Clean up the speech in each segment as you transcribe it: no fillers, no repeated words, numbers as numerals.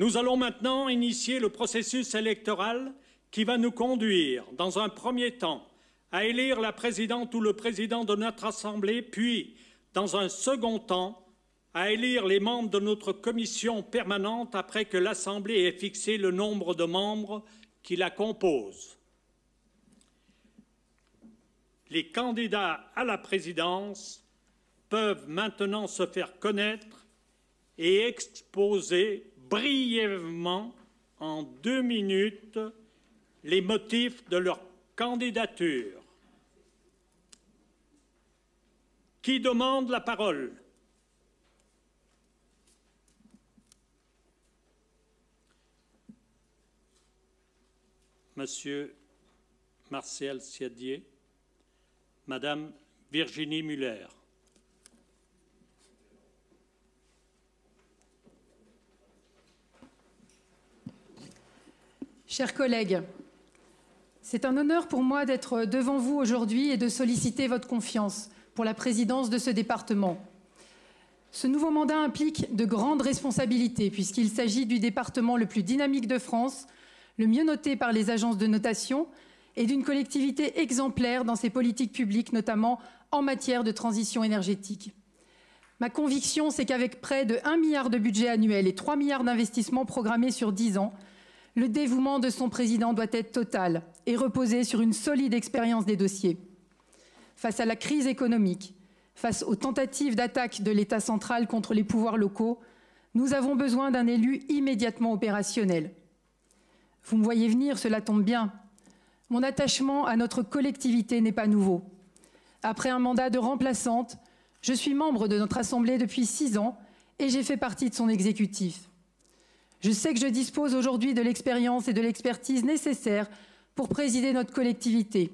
Nous allons maintenant initier le processus électoral qui va nous conduire, dans un premier temps, à élire la présidente ou le président de notre Assemblée, puis, dans un second temps, à élire les membres de notre commission permanente après que l'Assemblée ait fixé le nombre de membres qui la composent. Les candidats à la présidence peuvent maintenant se faire connaître et exposer brièvement en 2 minutes les motifs de leur candidature. Qui demande la parole? Monsieur Martial Siadier, Madame Virginie Muller. Chers collègues, c'est un honneur pour moi d'être devant vous aujourd'hui et de solliciter votre confiance pour la présidence de ce département. Ce nouveau mandat implique de grandes responsabilités puisqu'il s'agit du département le plus dynamique de France, le mieux noté par les agences de notation et d'une collectivité exemplaire dans ses politiques publiques, notamment en matière de transition énergétique. Ma conviction, c'est qu'avec près de 1 milliard de budget annuel et 3 milliards d'investissements programmés sur 10 ans, le dévouement de son président doit être total et reposer sur une solide expérience des dossiers. Face à la crise économique, face aux tentatives d'attaque de l'État central contre les pouvoirs locaux, nous avons besoin d'un élu immédiatement opérationnel. Vous me voyez venir, cela tombe bien. Mon attachement à notre collectivité n'est pas nouveau. Après un mandat de remplaçante, je suis membre de notre Assemblée depuis 6 ans et j'ai fait partie de son exécutif. Je sais que je dispose aujourd'hui de l'expérience et de l'expertise nécessaires pour présider notre collectivité.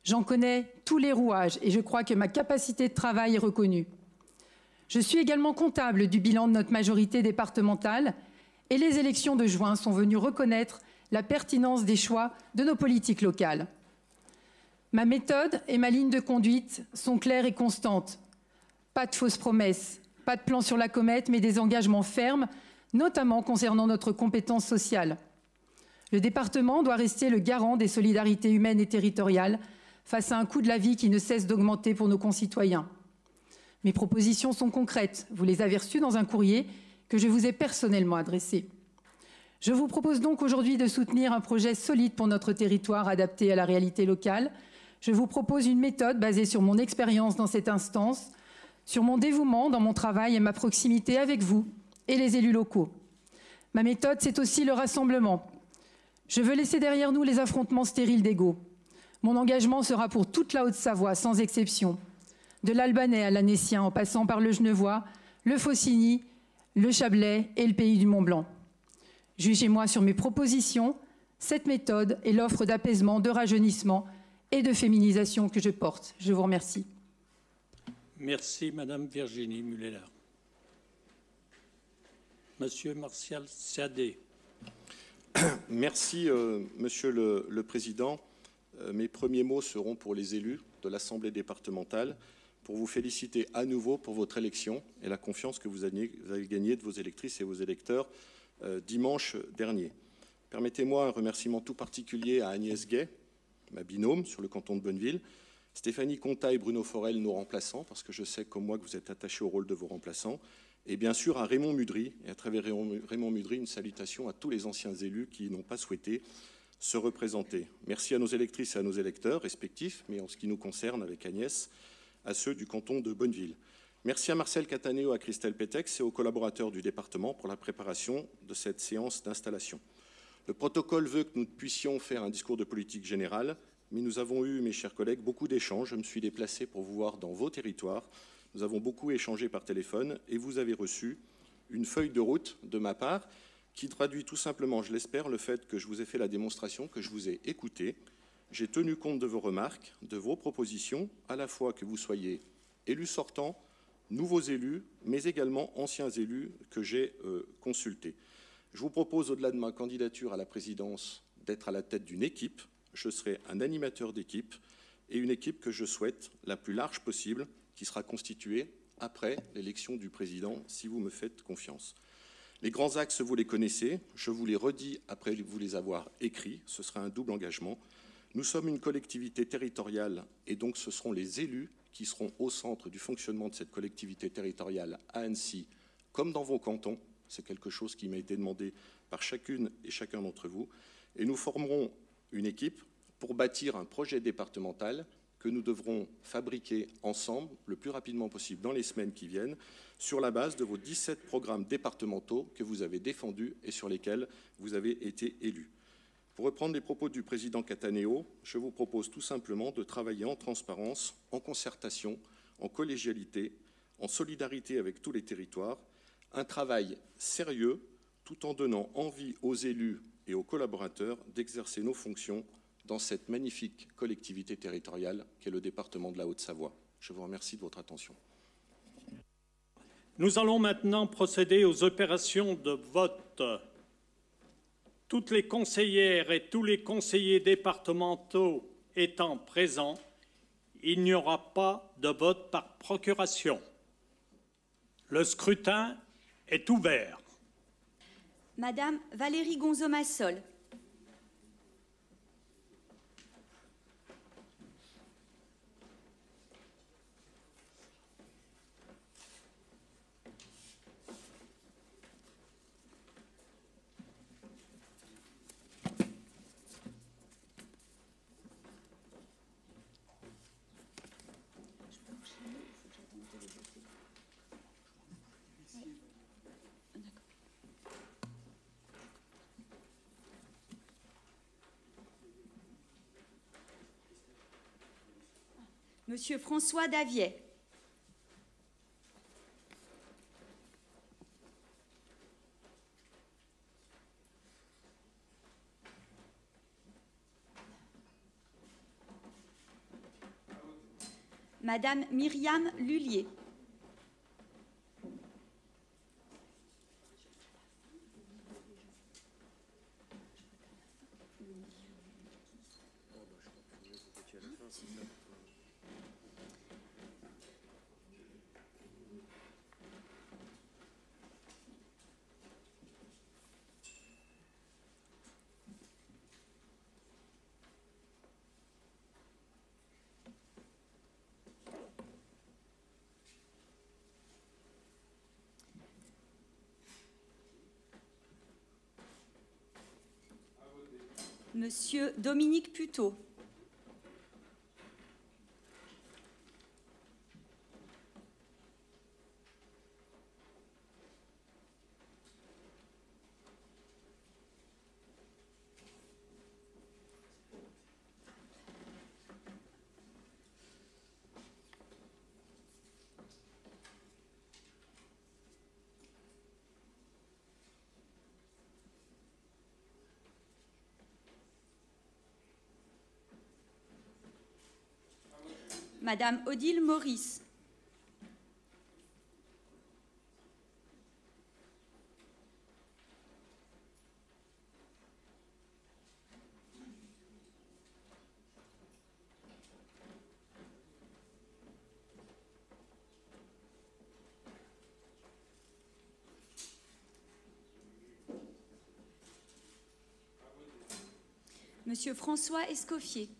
J'en connais tous les rouages et je crois que ma capacité de travail est reconnue. Je suis également comptable du bilan de notre majorité départementale et les élections de juin sont venues reconnaître la pertinence des choix de nos politiques locales. Ma méthode et ma ligne de conduite sont claires et constantes. Pas de fausses promesses, pas de plan sur la comète, mais des engagements fermes, notamment concernant notre compétence sociale. Le département doit rester le garant des solidarités humaines et territoriales face à un coût de la vie qui ne cesse d'augmenter pour nos concitoyens. Mes propositions sont concrètes. Vous les avez reçues dans un courrier que je vous ai personnellement adressé. Je vous propose donc aujourd'hui de soutenir un projet solide pour notre territoire adapté à la réalité locale. Je vous propose une méthode basée sur mon expérience dans cette instance, sur mon dévouement dans mon travail et ma proximité avec vous et les élus locaux. Ma méthode, c'est aussi le rassemblement. Je veux laisser derrière nous les affrontements stériles d'ego. Mon engagement sera pour toute la Haute-Savoie, sans exception. De l'Albanais à l'Annécien, en passant par le Genevois, le Faucigny, le Chablais et le Pays du Mont-Blanc. Jugez-moi sur mes propositions, cette méthode et l'offre d'apaisement, de rajeunissement et de féminisation que je porte. Je vous remercie. Merci, Madame Virginie Muller. Monsieur Martial Siadé. Merci, Monsieur le Président. Mes premiers mots seront pour les élus de l'Assemblée départementale, pour vous féliciter à nouveau pour votre élection et la confiance que vous avez gagnée de vos électrices et vos électeurs dimanche dernier. Permettez-moi un remerciement tout particulier à Agnès Gay, ma binôme sur le canton de Bonneville, Stéphanie Conta et Bruno Forel, nos remplaçants, parce que je sais comme moi que vous êtes attachés au rôle de vos remplaçants, et bien sûr à Raymond Mudry, et à travers Raymond Mudry, une salutation à tous les anciens élus qui n'ont pas souhaité se représenter. Merci à nos électrices et à nos électeurs respectifs, mais en ce qui nous concerne avec Agnès, à ceux du canton de Bonneville. Merci à Marcel Cataneo, à Christelle Pétex et aux collaborateurs du département pour la préparation de cette séance d'installation. Le protocole veut que nous puissions faire un discours de politique générale, mais nous avons eu, mes chers collègues, beaucoup d'échanges. Je me suis déplacé pour vous voir dans vos territoires. Nous avons beaucoup échangé par téléphone et vous avez reçu une feuille de route de ma part qui traduit tout simplement, je l'espère, le fait que je vous ai fait la démonstration, que je vous ai écouté. J'ai tenu compte de vos remarques, de vos propositions, à la fois que vous soyez élus sortants, nouveaux élus, mais également anciens élus que j'ai consultés. Je vous propose, au-delà de ma candidature à la présidence, d'être à la tête d'une équipe. Je serai un animateur d'équipe et une équipe que je souhaite la plus large possible, qui sera constituée après l'élection du président, si vous me faites confiance. Les grands axes, vous les connaissez. Je vous les redis après vous les avoir écrits. Ce sera un double engagement. Nous sommes une collectivité territoriale et donc ce seront les élus qui seront au centre du fonctionnement de cette collectivité territoriale à Annecy, comme dans vos cantons. C'est quelque chose qui m'a été demandé par chacune et chacun d'entre vous. Et nous formerons une équipe pour bâtir un projet départemental que nous devrons fabriquer ensemble le plus rapidement possible dans les semaines qui viennent, sur la base de vos 17 programmes départementaux que vous avez défendus et sur lesquels vous avez été élus. Pour reprendre les propos du président Cataneo, je vous propose tout simplement de travailler en transparence, en concertation, en collégialité, en solidarité avec tous les territoires, un travail sérieux tout en donnant envie aux élus et aux collaborateurs d'exercer nos fonctions dans cette magnifique collectivité territoriale qu'est le département de la Haute-Savoie. Je vous remercie de votre attention. Nous allons maintenant procéder aux opérations de vote. Toutes les conseillères et tous les conseillers départementaux étant présents, il n'y aura pas de vote par procuration. Le scrutin est ouvert. Madame Valérie Gonzo-Massol. Monsieur François Daviet. Madame Myriam Lullier. Monsieur Dominique Puteaux. Madame Odile Maurice. Monsieur François Escoffier.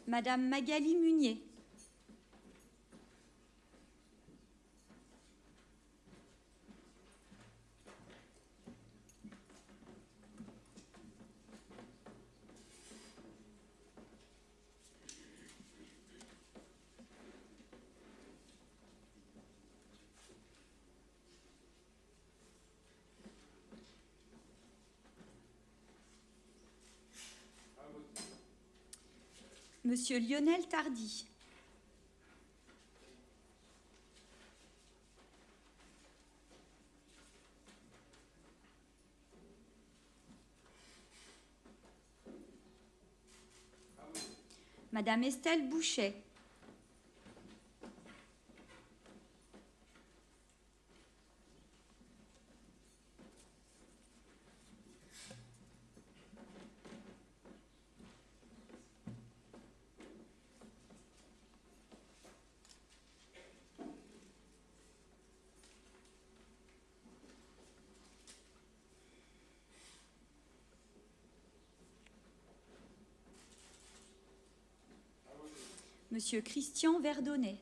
Madame Magali Munier. Monsieur Lionel Tardy. Madame Estelle Bouchet. Monsieur Christian Verdonnet.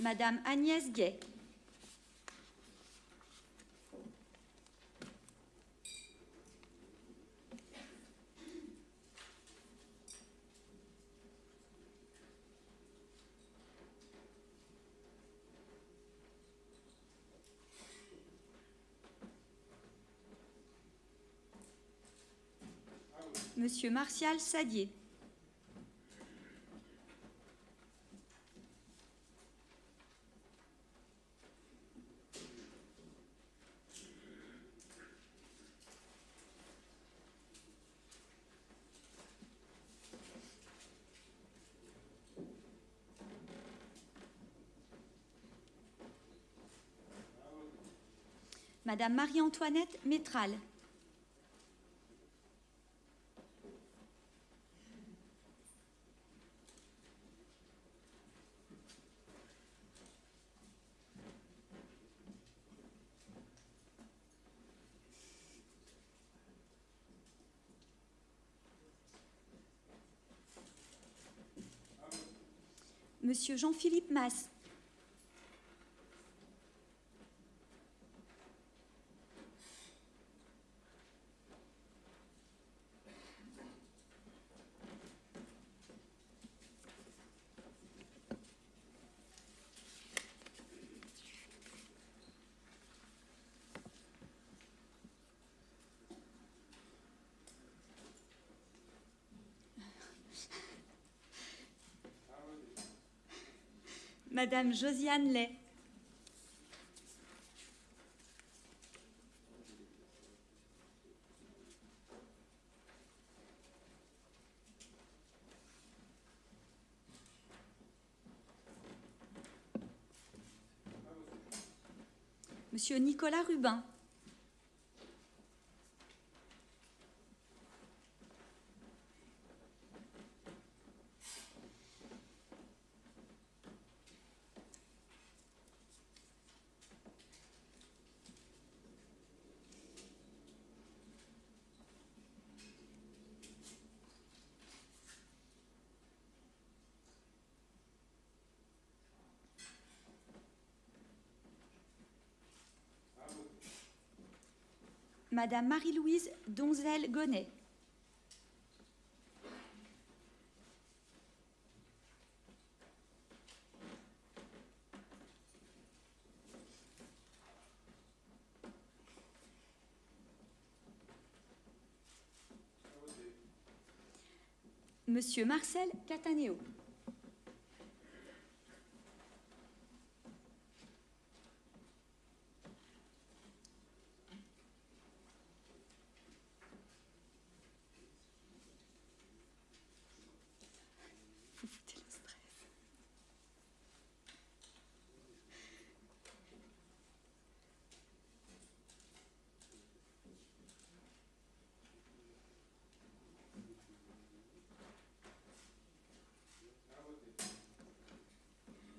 Madame Agnès Gay. Monsieur Martial Sadier. Madame Marie-Antoinette Métral. Monsieur Jean-Philippe Masse. Madame Josiane Lay. Monsieur Nicolas Rubin. Madame Marie-Louise Donzel-Gonnet. Monsieur Marcel Cataneo.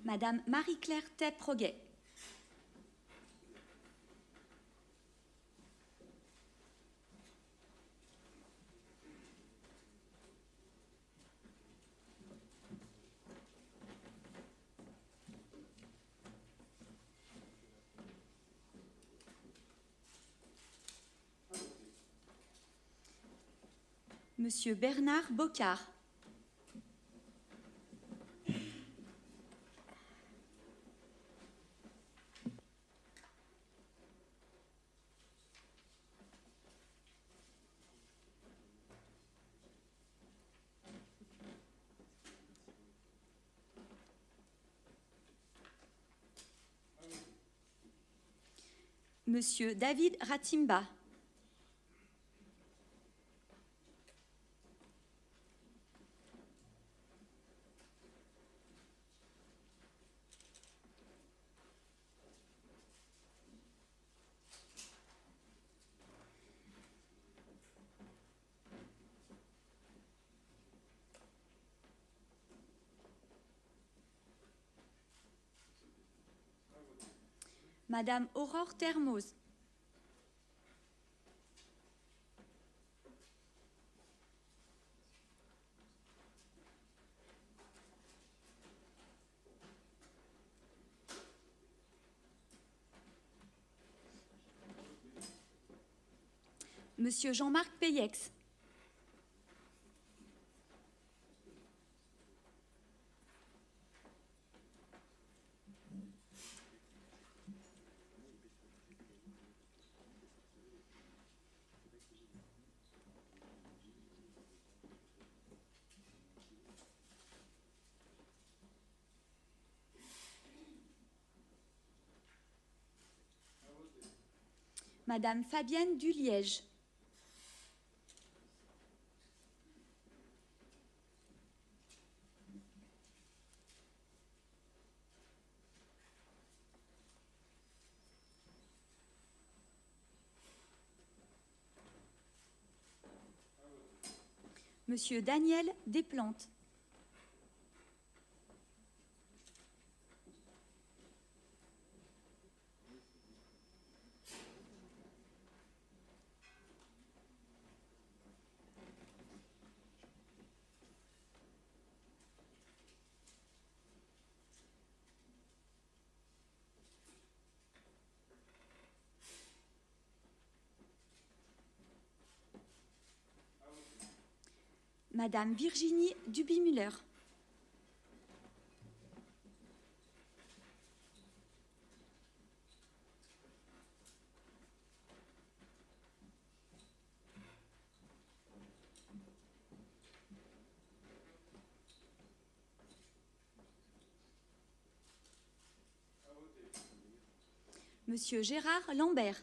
Madame Marie-Claire Tepp-Roguet. Monsieur Bernard Bocard. Monsieur David Ratimba. Madame Aurore Termoz. Monsieur Jean-Marc Payex. Madame Fabienne Duliège. Monsieur Daniel Desplantes. Madame Virginie Duby-Muller. Monsieur Gérard Lambert.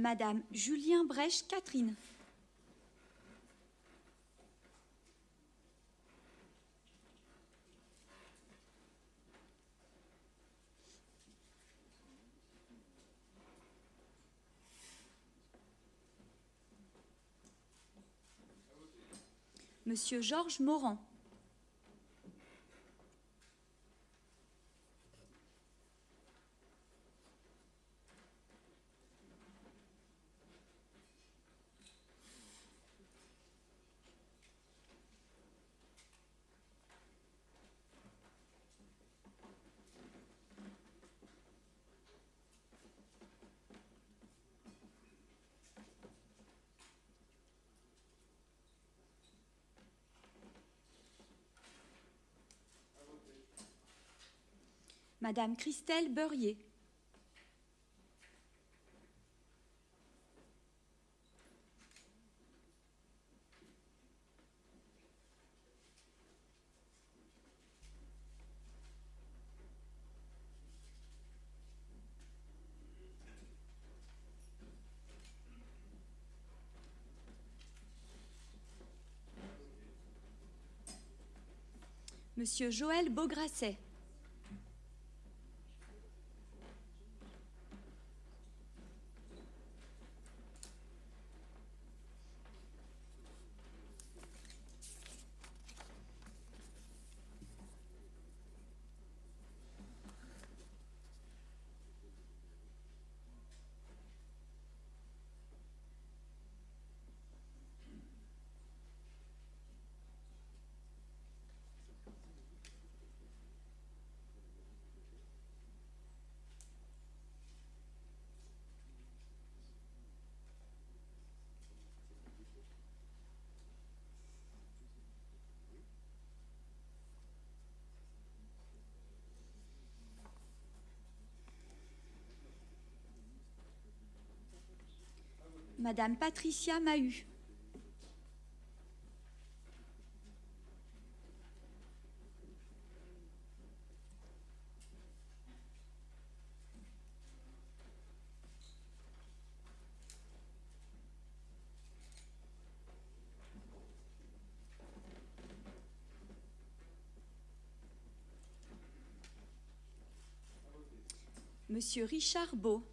Madame Julien Brèche Catherine. Monsieur Georges Morand. Madame Christelle Beurrier. Monsieur Joël Beaugrasset. Madame Patricia Mahut. Monsieur Richard Beau.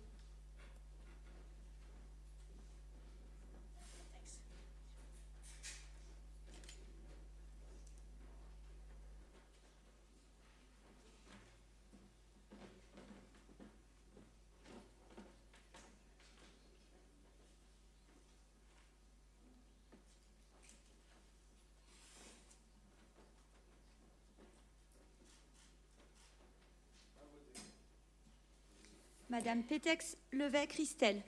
Madame Pétex Levet Christelle.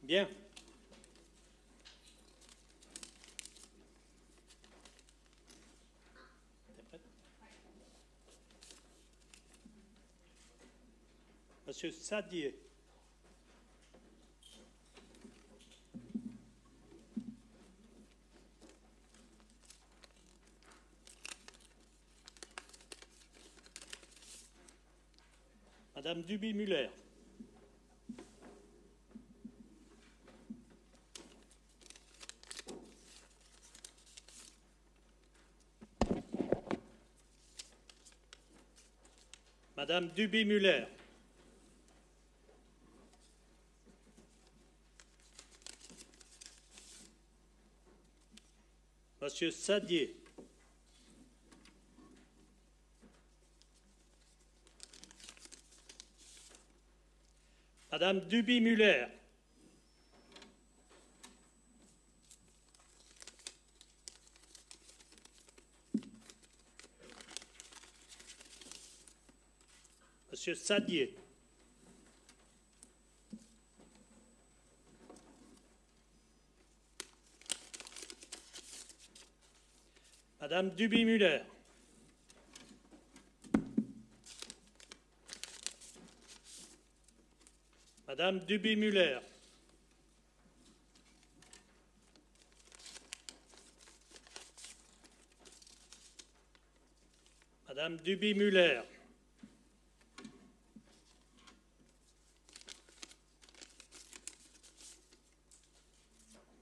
Bien. Monsieur Sadier. Madame Duby-Muller. Madame Duby-Muller. Monsieur Sadier. Madame Duby-Muller. Monsieur Sadier. Madame Duby-Muller. Madame Duby-Muller. Madame Duby-Muller.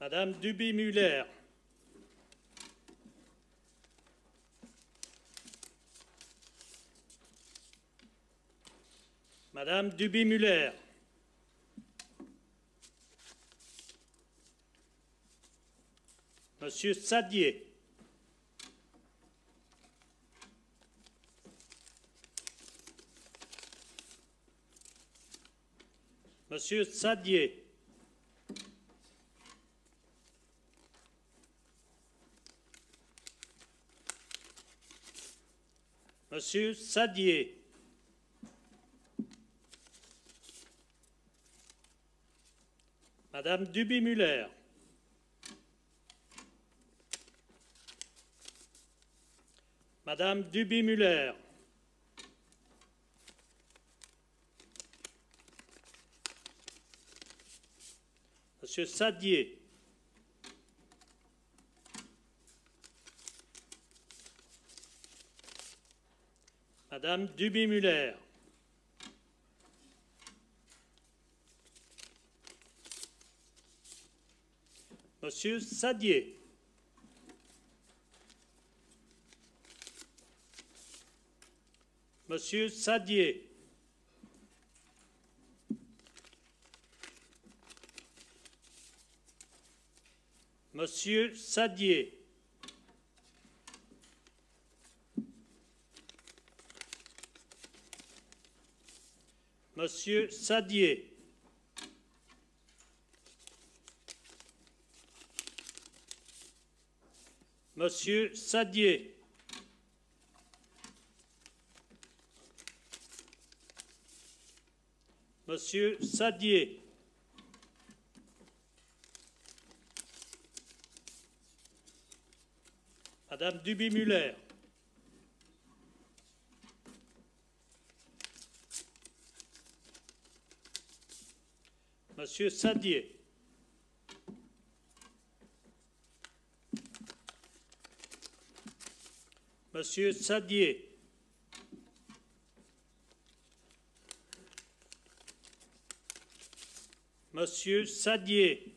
Madame Duby-Muller. Madame Duby-Muller. Monsieur Sadier. Monsieur Sadier. Monsieur Sadier. Madame Duby-Muller. Madame Duby-Muller. Monsieur Sadier. Madame Duby-Muller. Monsieur Sadier. Monsieur Sadier. Monsieur Sadier. Monsieur Sadier. Monsieur Sadier. Monsieur Sadier. Madame Duby-Muller. Monsieur Sadier. Monsieur Sadier. Monsieur Sadier.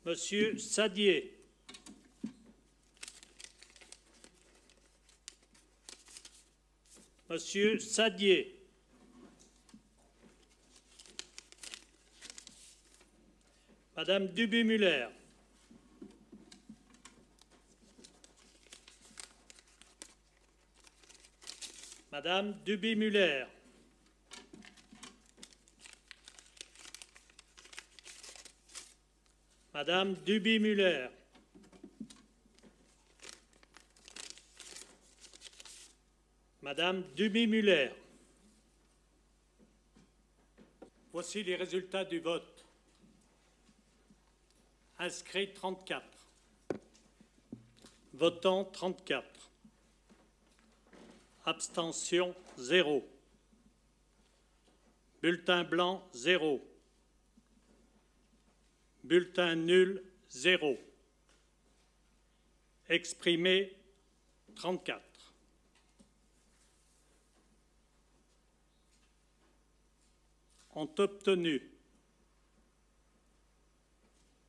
Monsieur Sadier. Monsieur Sadier. Madame Duby-Muller. Madame Duby-Muller. Madame Duby-Muller. Madame Duby-Muller. Voici les résultats du vote. Inscrits 34. Votants 34. Abstention 0. Bulletin blanc 0. Bulletin nul 0. Exprimé 34. Ont obtenu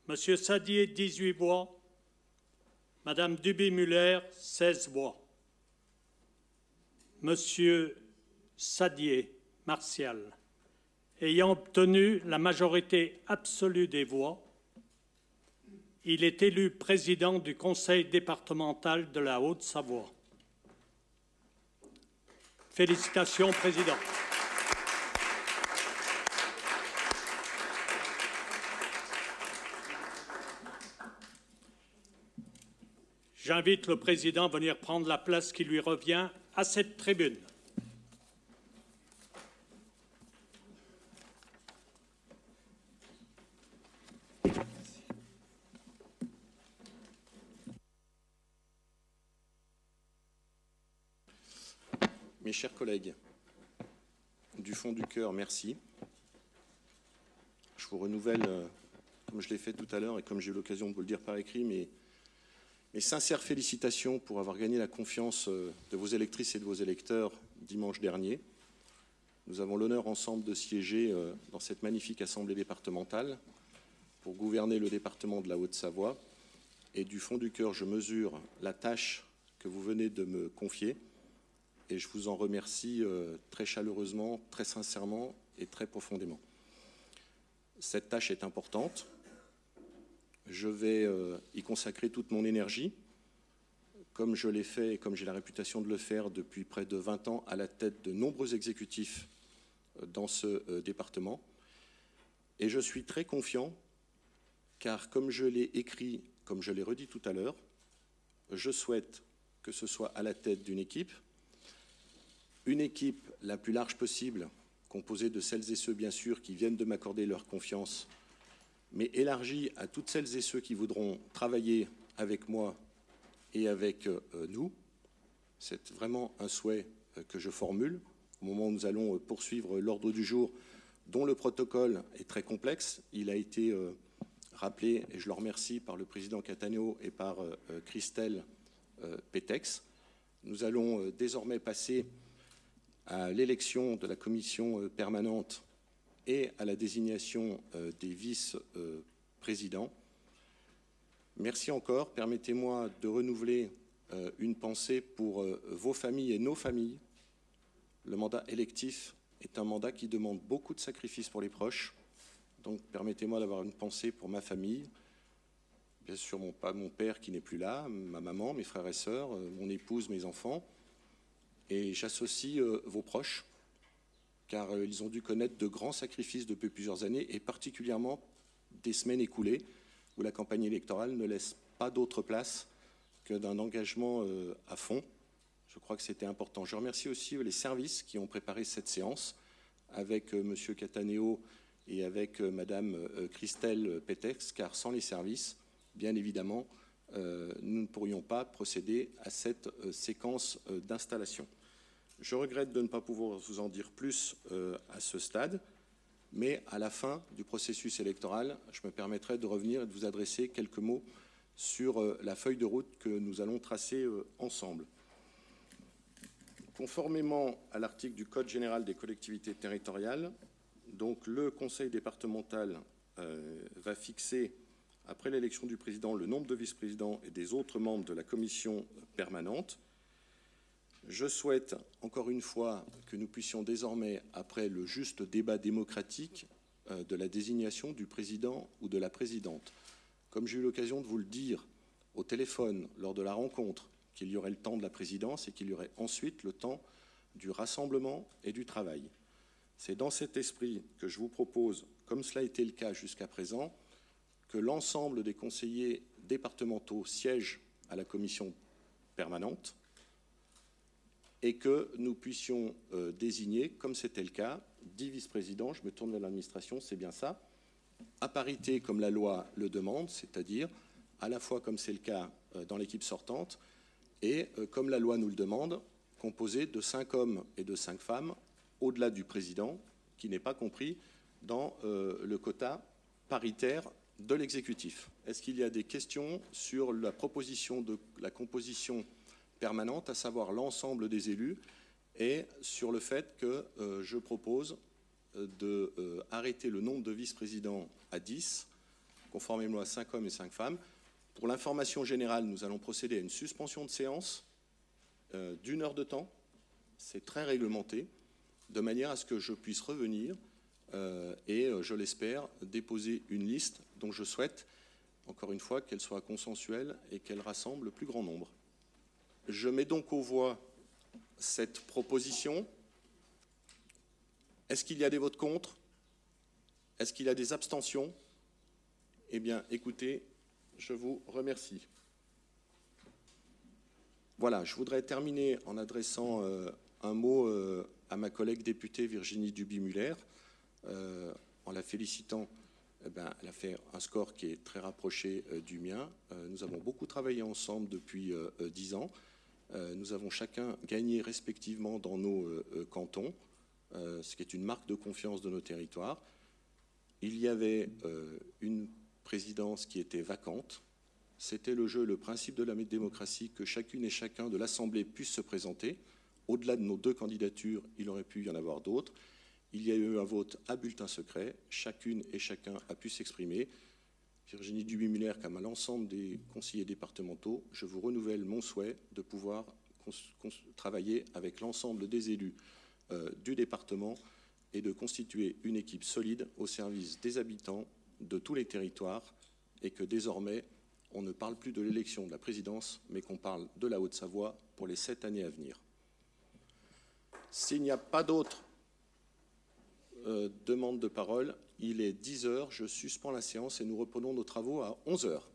Monsieur Sadier 18 voix, Madame Duby-Muller 16 voix. Monsieur Sadier Martial, ayant obtenu la majorité absolue des voix, il est élu président du Conseil départemental de la Haute-Savoie. Félicitations, Président. J'invite le Président à venir prendre la place qui lui revient à cette tribune. Mes chers collègues, du fond du cœur, merci. Je vous renouvelle, comme je l'ai fait tout à l'heure et comme j'ai eu l'occasion de vous le dire par écrit, mes sincères félicitations pour avoir gagné la confiance de vos électrices et de vos électeurs dimanche dernier. Nous avons l'honneur ensemble de siéger dans cette magnifique assemblée départementale pour gouverner le département de la Haute-Savoie. Et du fond du cœur, je mesure la tâche que vous venez de me confier. Et je vous en remercie très chaleureusement, très sincèrement et très profondément. Cette tâche est importante. Je vais y consacrer toute mon énergie, comme je l'ai fait et comme j'ai la réputation de le faire depuis près de 20 ans à la tête de nombreux exécutifs dans ce département. Et je suis très confiant, car comme je l'ai écrit, comme je l'ai redit tout à l'heure, je souhaite que ce soit à la tête d'une équipe la plus large possible, composée de celles et ceux, bien sûr, qui viennent de m'accorder leur confiance, mais élargie à toutes celles et ceux qui voudront travailler avec moi et avec nous. C'est vraiment un souhait que je formule au moment où nous allons poursuivre l'ordre du jour, dont le protocole est très complexe. Il a été rappelé, et je le remercie, par le président Cattaneo et par Christelle Pétex. Nous allons désormais passer à l'élection de la commission permanente et à la désignation des vice-présidents. Merci encore. Permettez-moi de renouveler une pensée pour vos familles et nos familles. Le mandat électif est un mandat qui demande beaucoup de sacrifices pour les proches. Donc permettez-moi d'avoir une pensée pour ma famille. Bien sûr, mon père qui n'est plus là, ma maman, mes frères et sœurs, mon épouse, mes enfants. et j'associe vos proches, car ils ont dû connaître de grands sacrifices depuis plusieurs années, et particulièrement des semaines écoulées où la campagne électorale ne laisse pas d'autre place que d'un engagement à fond. Je crois que c'était important. Je remercie aussi les services qui ont préparé cette séance, avec M. Cataneo et avec Mme Christelle Petex, car sans les services, bien évidemment, nous ne pourrions pas procéder à cette séquence d'installation. Je regrette de ne pas pouvoir vous en dire plus à ce stade, mais à la fin du processus électoral, je me permettrai de revenir et de vous adresser quelques mots sur la feuille de route que nous allons tracer ensemble. Conformément à l'article du Code général des collectivités territoriales, donc le Conseil départemental va fixer, après l'élection du président, le nombre de vice-présidents et des autres membres de la commission permanente. Je souhaite, encore une fois, que nous puissions désormais, après le juste débat démocratique, de la désignation du président ou de la présidente. Comme j'ai eu l'occasion de vous le dire au téléphone lors de la rencontre, qu'il y aurait le temps de la présidence et qu'il y aurait ensuite le temps du rassemblement et du travail. C'est dans cet esprit que je vous propose, comme cela a été le cas jusqu'à présent, que l'ensemble des conseillers départementaux siègent à la commission permanente et que nous puissions désigner, comme c'était le cas, 10 vice-présidents, je me tourne vers l'administration, c'est bien ça, à parité comme la loi le demande, c'est-à-dire à la fois comme c'est le cas dans l'équipe sortante et comme la loi nous le demande, composé de 5 hommes et de 5 femmes, au-delà du président, qui n'est pas compris dans le quota paritaire de l'exécutif. Est-ce qu'il y a des questions sur la proposition de la composition permanente, à savoir l'ensemble des élus, et sur le fait que je propose d'arrêter le nombre de vice-présidents à 10, conformément à 5 hommes et 5 femmes. Pour l'information générale, nous allons procéder à une suspension de séance d'1 heure de temps. C'est très réglementé, de manière à ce que je puisse revenir et, je l'espère, déposer une liste dont je souhaite, encore une fois, qu'elle soit consensuelle et qu'elle rassemble le plus grand nombre. Je mets donc aux voix cette proposition. Est-ce qu'il y a des votes contre? Est-ce qu'il y a des abstentions? Eh bien, écoutez, je vous remercie. Voilà, je voudrais terminer en adressant un mot à ma collègue députée Virginie Duby-Muller, en la félicitant. Elle a fait un score qui est très rapproché du mien. Nous avons beaucoup travaillé ensemble depuis 10 ans. Nous avons chacun gagné respectivement dans nos cantons, ce qui est une marque de confiance de nos territoires. Il y avait une présidence qui était vacante. C'était le jeu, le principe de la démocratie, que chacune et chacun de l'Assemblée puisse se présenter. Au-delà de nos 2 candidatures, il aurait pu y en avoir d'autres. Il y a eu un vote à bulletin secret. Chacune et chacun a pu s'exprimer. Virginie Duby-Muller, comme à l'ensemble des conseillers départementaux, je vous renouvelle mon souhait de pouvoir travailler avec l'ensemble des élus du département et de constituer une équipe solide au service des habitants de tous les territoires, et que désormais, on ne parle plus de l'élection de la présidence, mais qu'on parle de la Haute-Savoie pour les 7 années à venir. S'il n'y a pas d'autres demandes de parole, il est 10 heures, je suspends la séance et nous reprenons nos travaux à 11 heures.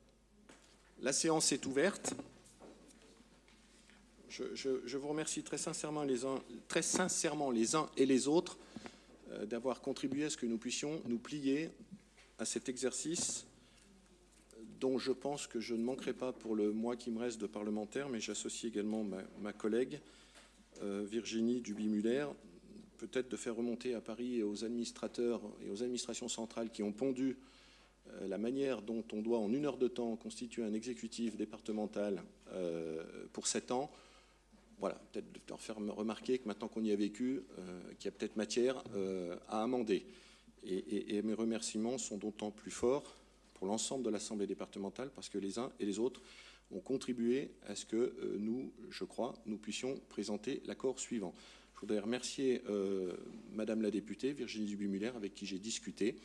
La séance est ouverte. Je vous remercie très sincèrement les uns et les autres d'avoir contribué à ce que nous puissions nous plier à cet exercice dont je pense que je ne manquerai pas pour le mois qui me reste de parlementaire, mais j'associe également ma collègue Virginie Duby-Muller, peut-être de faire remonter à Paris et aux administrateurs et aux administrations centrales qui ont pondu la manière dont on doit, en 1 heure de temps, constituer un exécutif départemental pour 7 ans. Voilà, peut-être de leur faire remarquer que maintenant qu'on y a vécu, qu'il y a peut-être matière à amender. Et mes remerciements sont d'autant plus forts pour l'ensemble de l'Assemblée départementale, parce que les uns et les autres ont contribué à ce que nous, je crois, nous puissions présenter l'accord suivant. Je voudrais remercier Madame la députée Virginie Duby-Muller, avec qui j'ai discuté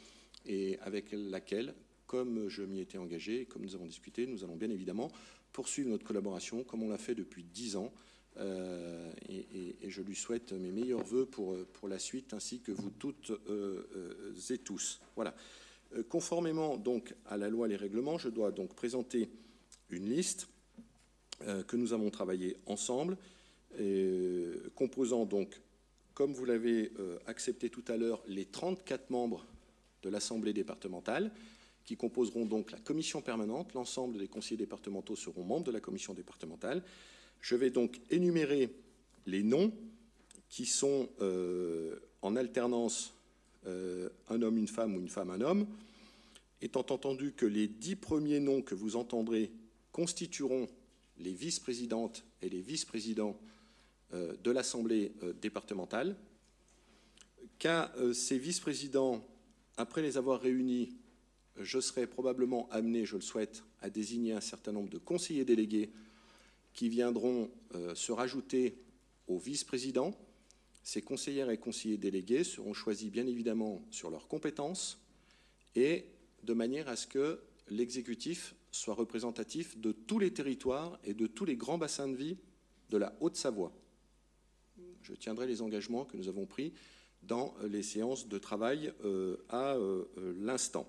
et avec laquelle, comme je m'y étais engagé, comme nous avons discuté, nous allons bien évidemment poursuivre notre collaboration comme on l'a fait depuis 10 ans. Et et je lui souhaite mes meilleurs voeux pour la suite, ainsi que vous toutes et tous. Voilà. Conformément donc à la loi et les règlements, je dois donc présenter une liste que nous avons travaillé ensemble, composant donc, comme vous l'avez accepté tout à l'heure, les 34 membres de l'Assemblée départementale, qui composeront donc la commission permanente. L'ensemble des conseillers départementaux seront membres de la commission départementale. Je vais donc énumérer les noms qui sont en alternance un homme, une femme ou une femme, un homme, étant entendu que les 10 premiers noms que vous entendrez constitueront les vice-présidentes et les vice-présidents de l'Assemblée départementale, qu'à ces vice-présidents, après les avoir réunis, je serai probablement amené, je le souhaite, à désigner un certain nombre de conseillers délégués qui viendront se rajouter aux vice-présidents. Ces conseillères et conseillers délégués seront choisis bien évidemment sur leurs compétences et de manière à ce que l'exécutif soit représentatif de tous les territoires et de tous les grands bassins de vie de la Haute-Savoie. Je tiendrai les engagements que nous avons pris dans les séances de travail à l'instant.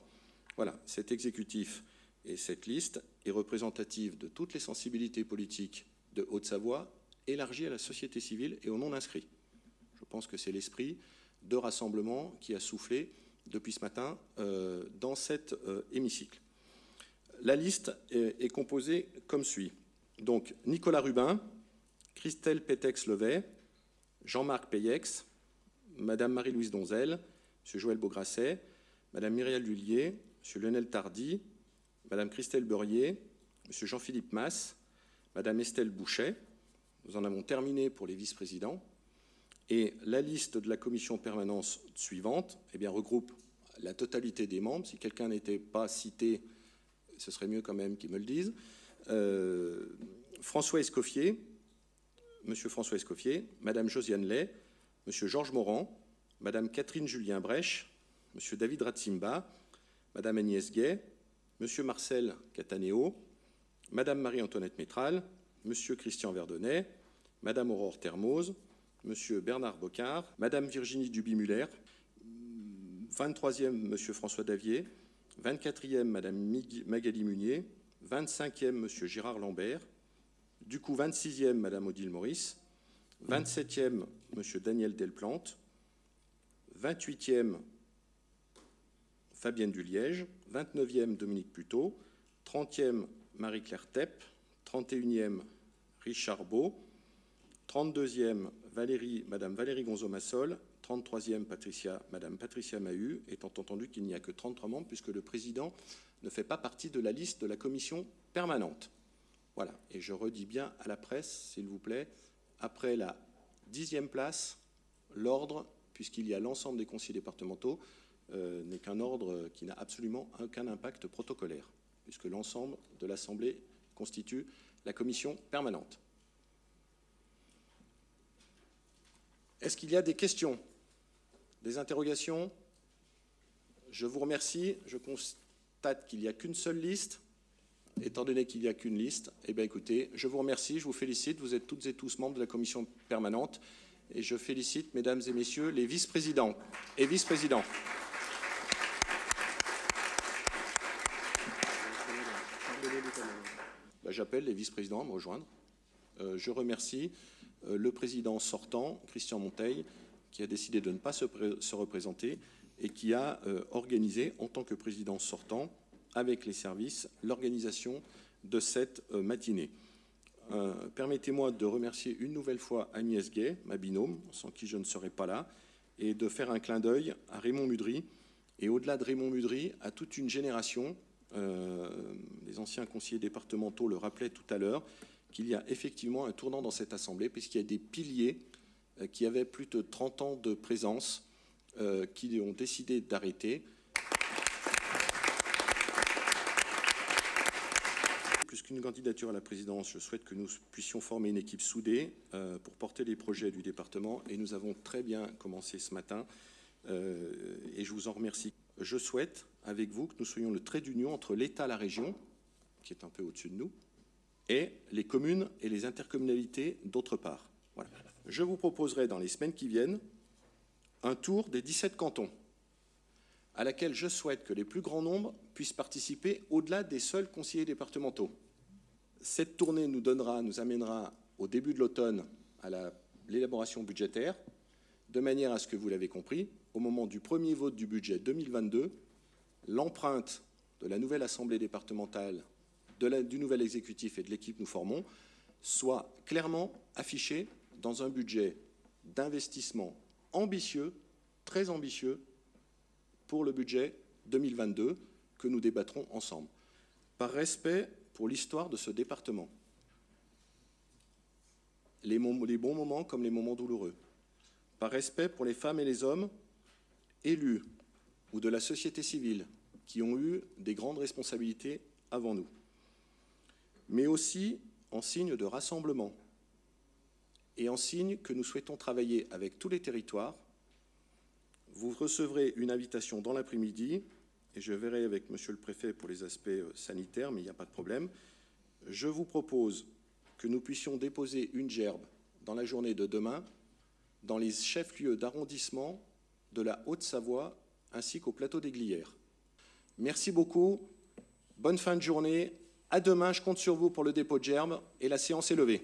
Voilà, cet exécutif et cette liste est représentative de toutes les sensibilités politiques de Haute-Savoie, élargie à la société civile et aux non-inscrits. Je pense que c'est l'esprit de rassemblement qui a soufflé depuis ce matin dans cet hémicycle. La liste est composée comme suit. Donc, Nicolas Rubin, Christelle Pétex-Levet, Jean-Marc Payex, Madame Marie-Louise Donzel, M. Joël Beaugrasset, Madame Myriel Lullier, M. Lionel Tardy, Madame Christelle Beurier, M. Jean-Philippe Masse, Madame Estelle Bouchet. Nous en avons terminé pour les vice-présidents. Et la liste de la commission permanente suivante regroupe la totalité des membres. Si quelqu'un n'était pas cité, ce serait mieux quand même qu'il me le dise. François Escoffier, Monsieur François Escoffier, Madame Josiane Lay, Monsieur Georges Morand, Madame Catherine Julien-Brèche, Monsieur David Ratsimba, Madame Agnès Gay, Monsieur Marcel Cataneo, Madame Marie-Antoinette Métral, Monsieur Christian Verdonnet, Madame Aurore Termoz, Monsieur Bernard Bocard, Madame Virginie Duby-Muller, 23e Monsieur François Davier, 24e Madame Magali Munier, 25e Monsieur Gérard Lambert, du coup 26e Madame Odile Maurice, 27e Monsieur Daniel Delplante, 28e Fabienne Duliège, 29e Dominique Puteau, 30e Marie-Claire Tepp, 31e Richard Beau, 32e Madame Valérie Gonzo-Massol, 33e Madame Patricia Mahut, étant entendu qu'il n'y a que 33 membres puisque le président ne fait pas partie de la liste de la commission permanente. Voilà, et je redis bien à la presse, s'il vous plaît, après la 10e place, l'ordre, puisqu'il y a l'ensemble des conseillers départementaux, n'est qu'un ordre qui n'a absolument aucun impact protocolaire, puisque l'ensemble de l'Assemblée constitue la commission permanente. Est-ce qu'il y a des questions, des interrogations? Je vous remercie. Je constate qu'il n'y a qu'une seule liste. Étant donné qu'il n'y a qu'une liste, écoutez, je vous remercie, je vous félicite. Vous êtes toutes et tous membres de la commission permanente. Et je félicite, mesdames et messieurs, les vice-présidents et vice-présidents. J'appelle les vice-présidents à me rejoindre. Je remercie le président sortant, Christian Monteil, qui a décidé de ne pas se représenter et qui a organisé, en tant que président sortant, avec les services, l'organisation de cette matinée. Permettez-moi de remercier une nouvelle fois Agnès Gay, ma binôme, sans qui je ne serais pas là, et de faire un clin d'œil à Raymond Mudry, et au-delà de Raymond Mudry, à toute une génération. Les anciens conseillers départementaux le rappelaient tout à l'heure, qu'il y a effectivement un tournant dans cette Assemblée, puisqu'il y a des piliers qui avaient plus de 30 ans de présence, qui ont décidé d'arrêter. Plus qu'une candidature à la présidence, je souhaite que nous puissions former une équipe soudée pour porter les projets du département, et nous avons très bien commencé ce matin, et je vous en remercie. Je souhaite, avec vous, que nous soyons le trait d'union entre l'État et la région, qui est un peu au-dessus de nous, et les communes et les intercommunalités d'autre part. Voilà. je vous proposerai dans les semaines qui viennent un tour des 17 cantons, à laquelle je souhaite que les plus grands nombres puissent participer au-delà des seuls conseillers départementaux. Cette tournée nous amènera au début de l'automne à l'élaboration budgétaire, de manière à ce que, vous l'avez compris, au moment du premier vote du budget 2022, l'empreinte de la nouvelle Assemblée départementale, du nouvel exécutif et de l'équipe que nous formons, soit clairement affichée dans un budget d'investissement ambitieux, très ambitieux, pour le budget 2022 que nous débattrons ensemble. Par respect pour l'histoire de ce département, les bons moments comme les moments douloureux, par respect pour les femmes et les hommes élus ou de la société civile qui ont eu des grandes responsabilités avant nous, mais aussi en signe de rassemblement et en signe que nous souhaitons travailler avec tous les territoires. Vous recevrez une invitation dans l'après-midi, et je verrai avec Monsieur le Préfet pour les aspects sanitaires, mais il n'y a pas de problème. Je vous propose que nous puissions déposer une gerbe dans la journée de demain dans les chefs-lieux d'arrondissement de la Haute-Savoie ainsi qu'au plateau des Glières. Merci beaucoup, bonne fin de journée. À demain, je compte sur vous pour le dépôt de gerbe et la séance est levée.